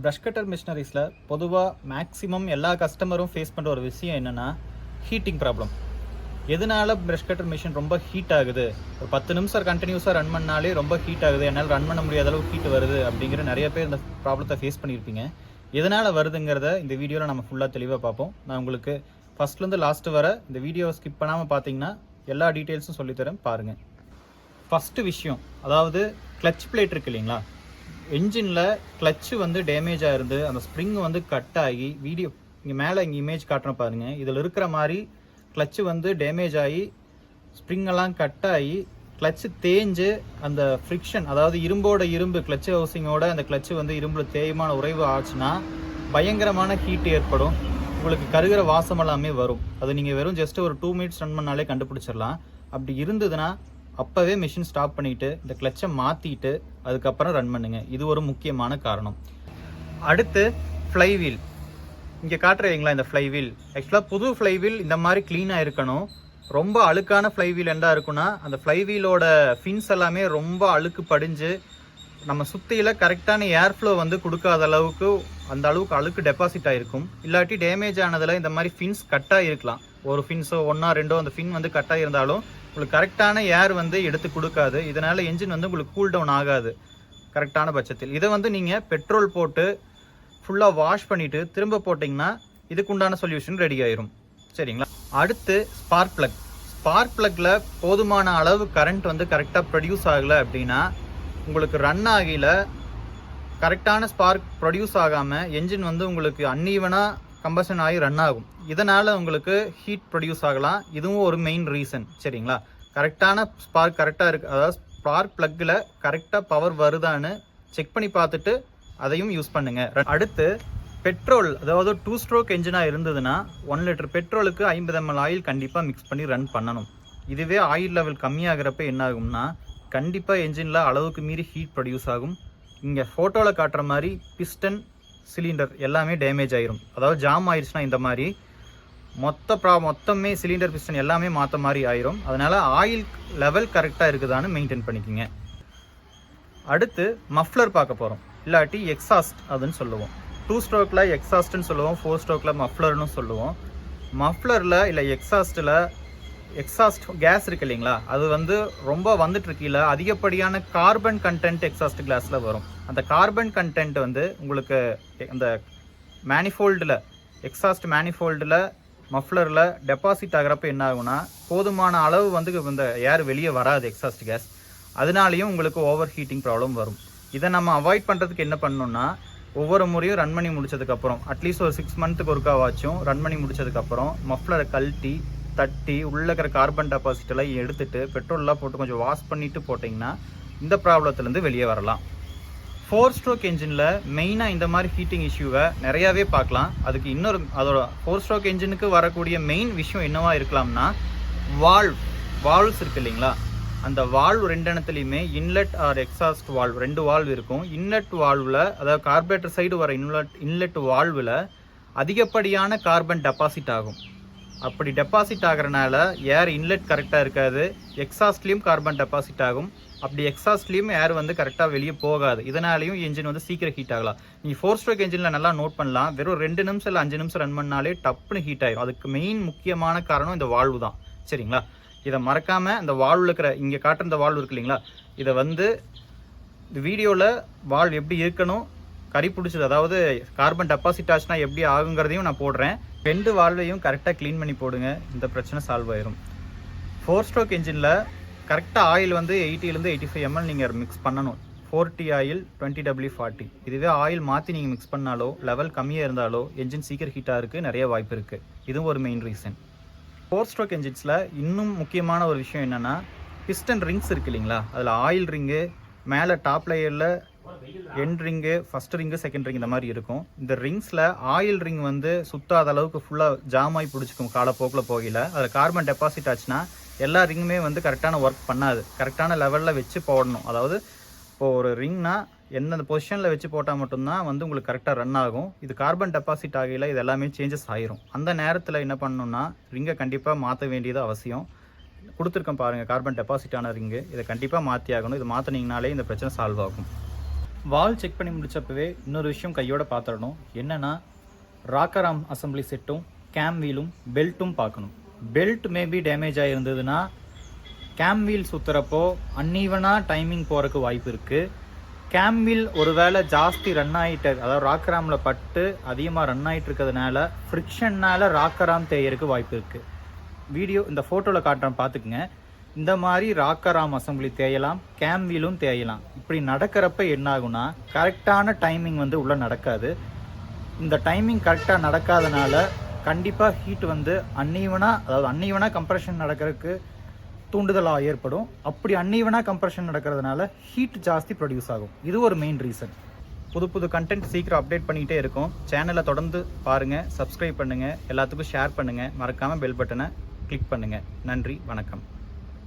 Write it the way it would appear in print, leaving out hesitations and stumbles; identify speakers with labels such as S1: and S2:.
S1: Brush cutter மிஷினரிஸில் பொதுவாக maximum எல்லா கஸ்டமரும் face பண்ணுற ஒரு விஷயம் என்னென்னா ஹீட்டிங் ப்ராப்ளம். எதனால் ப்ரஷ் கட்டர் மிஷின் ரொம்ப ஹீட் ஆகுது, ஒரு 10 நிமிஷம் கண்டினியூஸாக ரன் பண்ணாலே ரொம்ப ஹீட் ஆகுது, என்னால் ரன் பண்ண முடியாத அளவுக்கு ஹீட் வருது அப்படிங்கிற நிறைய பேர் இந்த ப்ராப்ளத்தை ஃபேஸ் பண்ணியிருப்பீங்க. எதனால் வருதுங்கிறத இந்த வீடியோவில் நம்ம ஃபுல்லாக தெளிவாக பார்ப்போம். நான் உங்களுக்கு ஃபஸ்ட்லேருந்து லாஸ்ட்டு வர இந்த வீடியோவை ஸ்கிப் பண்ணாமல் பார்த்தீங்கன்னா எல்லா டீட்டெயில்ஸும் சொல்லித்தரேன் பாருங்கள். ஃபஸ்ட்டு விஷயம், அதாவது கிளச் பிளேட் இருக்கு இல்லைங்களா, என்ஜினில் கிளச்சு வந்து டேமேஜ் ஆகிருந்து அந்த ஸ்ப்ரிங் வந்து கட் ஆகி வீடியோ இங்கே மேலே இங்கே இமேஜ் காட்டுறேன் பாருங்கள். இதில் இருக்கிற மாதிரி கிளச்சு வந்து டேமேஜ் ஆகி ஸ்ப்ரிங்கெல்லாம் கட் ஆகி கிளச்சு தேஞ்சு அந்த ஃப்ரிக்ஷன், அதாவது இரும்போட இரும்பு கிளச்சு ஹவுசிங்கோட அந்த கிளச்சு வந்து இரும்பில் தேய்மான உறைவு ஆச்சுன்னா பயங்கரமான ஹீட் ஏற்படும். உங்களுக்கு கருகிற வாசம் எல்லாமே வரும். அது நீங்கள் வெறும் ஜஸ்ட் ஒரு 2 மினிட்ஸ் ரன் பண்ணாலே கண்டுபிடிச்சிடலாம். அப்படி இருந்ததுன்னா அப்போவே மிஷின் ஸ்டாப் பண்ணிவிட்டு இந்த கிளச்சை மாற்றிட்டு அதுக்கப்புறம் ரன் பண்ணுங்கள். இது ஒரு முக்கியமான காரணம். அடுத்து ஃப்ளைவீல் இங்கே காட்டுறீங்களா, இந்த ஃப்ளைவீல் ஆக்சுவலாக புது ஃப்ளைவீல் இந்த மாதிரி க்ளீனாக இருக்கணும். ரொம்ப அழுக்கான ஃப்ளைவீல் என்ன இருக்குன்னா, அந்த ஃப்ளைவீலோட ஃபின்ஸ் எல்லாமே ரொம்ப அழுக்கு படிஞ்சு நம்ம சுற்றியில் கரெக்டான ஏர் ஃப்ளோ வந்து கொடுக்காத அளவுக்கு அந்த அளவுக்கு அழுக்கு டெபாசிட் ஆகிருக்கும். இல்லாட்டி டேமேஜ் ஆனதில் இந்த மாதிரி ஃபின்ஸ் கட்டாக இருக்கலாம். ஒரு ஃபின்ஸோ 1 or 2 அந்த ஃபின் வந்து கட்டாக இருந்தாலும் உங்களுக்கு கரெக்டான ஏர் வந்து எடுத்து கொடுக்காது. இதனால் என்ஜின் வந்து உங்களுக்கு கூல் டவுன் ஆகாது கரெக்டான பட்சத்தில். இதை வந்து நீங்கள் பெட்ரோல் போட்டு ஃபுல்லாக வாஷ் பண்ணிவிட்டு திரும்ப போட்டிங்கன்னா இதுக்குண்டான சொல்யூஷன் ரெடி ஆயிரும். சரிங்களா? அடுத்து ஸ்பார்க் ப்ளக். ஸ்பார்க் ப்ளக்கில் போதுமான அளவு கரண்ட் வந்து கரெக்டாக ப்ரொடியூஸ் ஆகலை அப்படின்னா உங்களுக்கு ரன் ஆகல, கரெக்டான ஸ்பார்க் ப்ரொடியூஸ் ஆகாமல் என்ஜின் வந்து உங்களுக்கு அன்ஈவனாக கம்பஷன் ஆகி ரன் ஆகும். இதனால் உங்களுக்கு ஹீட் ப்ரொடியூஸ் ஆகலாம். இதுவும் ஒரு மெயின் ரீசன். சரிங்களா? கரெக்டான ஸ்பார்க் கரெக்டாக இருக்குது, அதாவது ஸ்பார்க் ப்ளக்கில் கரெக்டாக பவர் வருதான்னு செக் பண்ணி பார்த்துட்டு அதையும் யூஸ் பண்ணுங்கள். அடுத்து பெட்ரோல், அதாவது 2 ஸ்ட்ரோக் என்ஜினாக இருந்ததுன்னா 1 லிட்டர் பெட்ரோலுக்கு 50 ml ஆயில் கண்டிப்பாக மிக்ஸ் பண்ணி ரன் பண்ணணும். இதுவே ஆயில் லெவல் கம்மியாகிறப்ப என்ன ஆகும்னா கண்டிப்பாக என்ஜினில் அளவுக்கு மீறி ஹீட் ப்ரொடியூஸ் ஆகும். இங்கே ஃபோட்டோவில் காட்டுற மாதிரி பிஸ்டன் சிலிண்டர் எல்லாமே டேமேஜ் ஆயிரும். அதாவது ஜாம் ஆயிடுச்சுன்னா இந்த மாதிரி மொத்தமே சிலிண்டர் பிஸ்டன் எல்லாமே மாற்ற மாதிரி ஆயிரும். அதனால் ஆயில் லெவல் கரெக்டாக இருக்குதான்னு மெயின்டைன் பண்ணிக்கோங்க. அடுத்து மஃப்ளர் பார்க்க போகிறோம், இல்லாட்டி எக்ஸாஸ்ட் அதுன்னு சொல்லுவோம். 2 ஸ்ட்ரோக்கில் எக்ஸாஸ்ட்னு சொல்லுவோம், 4 ஸ்ட்ரோக்கில் மஃப்ளர்னு சொல்லுவோம். மஃப்ளரில் இல்லை எக்ஸாஸ்ட்டில் எக்ஸாஸ்ட் கேஸ் இருக்குது இல்லைங்களா, அது வந்து ரொம்ப வந்துட்டு இருக்கீங்களா அதிகப்படியான கார்பன் கண்டென்ட் எக்ஸாஸ்ட் கிளாஸில் வரும். அந்த கார்பன் கண்டென்ட் வந்து உங்களுக்கு அந்த மேனிஃபோல்டில் எக்ஸாஸ்ட் மேனிஃபோல்டில் மஃப்ளரில் டெபாசிட் ஆகிறப்ப என்ன ஆகும்னா போதுமான அளவு வந்து இந்த ஏர் வெளியே வராது எக்ஸாஸ்ட் கேஸ். அதனாலையும் உங்களுக்கு ஓவர் ஹீட்டிங் ப்ராப்ளம் வரும். இதை நம்ம அவாய்ட் பண்ணுறதுக்கு என்ன பண்ணணும்னா ஒவ்வொரு முறையும் ரன் பண்ணி முடிச்சதுக்கப்புறம் அட்லீஸ்ட் ஒரு 6 மந்த்துக்கு ஒருக்காவாச்சும் ரன் பண்ணி முடிச்சதுக்கப்புறம் மஃப்ளரை கழட்டி தட்டி உள்ளே இருக்கிற கார்பன் டெபாசிட்டெல்லாம் எடுத்துகிட்டு பெட்ரோல்லாம் போட்டு கொஞ்சம் வாஷ் பண்ணிவிட்டு போட்டிங்கன்னா இந்த ப்ராப்ளத்துலேருந்து வெளியே வரலாம். 4 ஸ்ட்ரோக் என்ஜினில் மெயினாக இந்த மாதிரி ஹீட்டிங் இஷ்யூவை நிறையாவே பார்க்கலாம். அதுக்கு இன்னொரு அதோட 4 ஸ்ட்ரோக் என்ஜினுக்கு வரக்கூடிய மெயின் விஷயம் என்னவா இருக்கலாம்னா வால்வ்ஸ் இருக்குது இல்லைங்களா, அந்த வால்வ் 2 இடத்துலையுமே inlet or exhaust valve 2 valve இருக்கும். இன்லெட் வால்வில், அதாவது கார்பரேட்டர் சைடு வர இன்லெட் வால்வில் அதிகப்படியான கார்பன் டெபாசிட் ஆகும். அப்படி டெபாசிட் ஆகிறனால ஏர் இன்லெட் கரெக்டாக இருக்காது, எக்ஸாஸ்ட்லேயும் கார்பன் டெபாசிட் ஆகும். அப்படி எக்ஸாஸ்ட்லேயும் ஏர் வந்து கரெக்டாக வெளியே போகாது. இதனாலையும் என்ஜின் வந்து சீக்கிரம் ஹீட் ஆகலாம். நீங்கள் 4 ஸ்ட்ரோக் என்ஜினில் நல்லா நோட் பண்ணலாம், வெறும் 2 நிமிஷம் இல்லை 5 நிமிஷம் ரன் பண்ணாலே டப்புன்னு ஹீட் ஆகிடும். அதுக்கு மெயின் முக்கியமான காரணம் இந்த வால்வு தான். சரிங்களா? இதை மறக்காமல் அந்த வால்வில் இருக்கிற இங்கே காட்டுற இந்த வால்வு இருக்கு இல்லைங்களா, இதை வந்து இந்த வீடியோவில் வால்வ் எப்படி இருக்கணும், கறி பிடிச்சது அதாவது கார்பன் டெபாசிட் ஆச்சுன்னா எப்படி ஆகுங்கிறதையும் நான் போடுறேன். 2 வால்வையும் கரெக்டாக க்ளீன் பண்ணி போடுங்க, இந்த பிரச்சனை சால்வ் ஆயிரும். 4 ஸ்ட்ரோக் என்ஜினில் கரெக்டாக ஆயில் வந்து 80 to 85 ml நீங்கள் மிக்ஸ் பண்ணணும். 40 ஆயில் 20W40. இதுவே ஆயில் மாற்றி நீங்கள் மிக்ஸ் பண்ணாலோ லெவல் கம்மியாக இருந்தாலோ என்ஜின் சீக்கிரம் ஹீட்டாக இருக்குது, நிறைய வாய்ப்பு இருக்குது. இதுவும் ஒரு மெயின் ரீசன். 4 ஸ்ட்ரோக் என்ஜின்ஸில் இன்னும் முக்கியமான ஒரு விஷயம் என்னென்னா பிஸ்டன் ரிங்ஸ் இருக்குது இல்லைங்களா, அதில் ஆயில் ரிங்கு மேலே டாப் லேயரில் end ring, first ring, second ring இந்த மாதிரி இருக்கும். இந்த ரிங்ஸில் ஆயில் ரிங் வந்து சுத்தாத அளவுக்கு ஃபுல்லாக ஜாம் ஆகி பிடிச்சிக்கும் காலப்போக்கில் போகல. அதில் கார்பன் டெபாசிட் ஆச்சுன்னா எல்லா ரிங்குமே வந்து கரெக்டான ஒர்க் பண்ணாது. கரெக்டான லெவலில் வச்சு போடணும். அதாவது இப்போது ஒரு ரிங்னா எந்தெந்த பொசிஷனில் வச்சு போட்டால் மட்டும்தான் வந்து உங்களுக்கு கரெக்டாக ரன் ஆகும். இது கார்பன் டெபாசிட் ஆகையில் இது எல்லாமே சேஞ்சஸ் ஆகிரும். அந்த நேரத்தில் என்ன பண்ணணும்னா ரிங்கை கண்டிப்பாக மாற்ற வேண்டியது அவசியம். கொடுத்துருக்கேன் பாருங்கள், கார்பன் டெபாசிட் ஆன ரிங்கு, இதை கண்டிப்பாக மாற்றி ஆகணும். இதை மாற்றினீங்கனாலே இந்த பிரச்சனை சால்வ் ஆகும். வால் செக் பண்ணி முடிச்சப்பவே இன்னொரு விஷயம் கையோட பார்த்துடணும். என்னன்னா ராக்கராம் அசம்பிளி செட்டும் கேம் வீலும் பெல்ட்டும் பார்க்கணும். பெல்ட் மேபி டேமேஜ் ஆகிருந்ததுன்னா கேம் வீல் சுற்றுறப்போ அன்ஈவனாக டைமிங் போகிறதுக்கு வாய்ப்பு இருக்குது. கேம் வீல் ஒருவேளை ஜாஸ்தி ரன் ஆகிட்டு, அதாவது ராக்கராமில் பட்டு அதிகமாக ரன் ஆகிட்டு இருக்கிறதுனால ஃப்ரிக்ஷன்னால் ராக்கராம் தேயறதுக்கு வாய்ப்பு இருக்குது. வீடியோ இந்த ஃபோட்டோவில் காட்டுறேன் பார்த்துக்குங்க. இந்த மாதிரி ராக்கராம் அசம்பிளி தேயலாம், கேம் வீலும் தேயலாம். இப்படி நடக்கிறப்ப என்ன ஆகுனா கரெக்டான டைமிங் வந்து உள்ளே நடக்காது. இந்த டைமிங் கரெக்டாக நடக்காதனால கண்டிப்பாக ஹீட் வந்து அன்ஈவனாக கம்ப்ரெஷன் நடக்கிறதுக்கு தூண்டுதலாக ஏற்படும். அப்படி அன்ஈவனாக கம்ப்ரெஷன் நடக்கிறதுனால ஹீட் ஜாஸ்தி ப்ரொடியூஸ் ஆகும். இது ஒரு மெயின் ரீசன். புது கண்டென்ட் சீக்கிரம் அப்டேட் பண்ணிக்கிட்டே இருக்கும். சேனலை தொடர்ந்து பாருங்கள், சப்ஸ்கிரைப் பண்ணுங்கள், எல்லாத்துக்கும் ஷேர் பண்ணுங்கள், மறக்காமல் பெல் பட்டனை கிளிக் பண்ணுங்கள். நன்றி, வணக்கம்.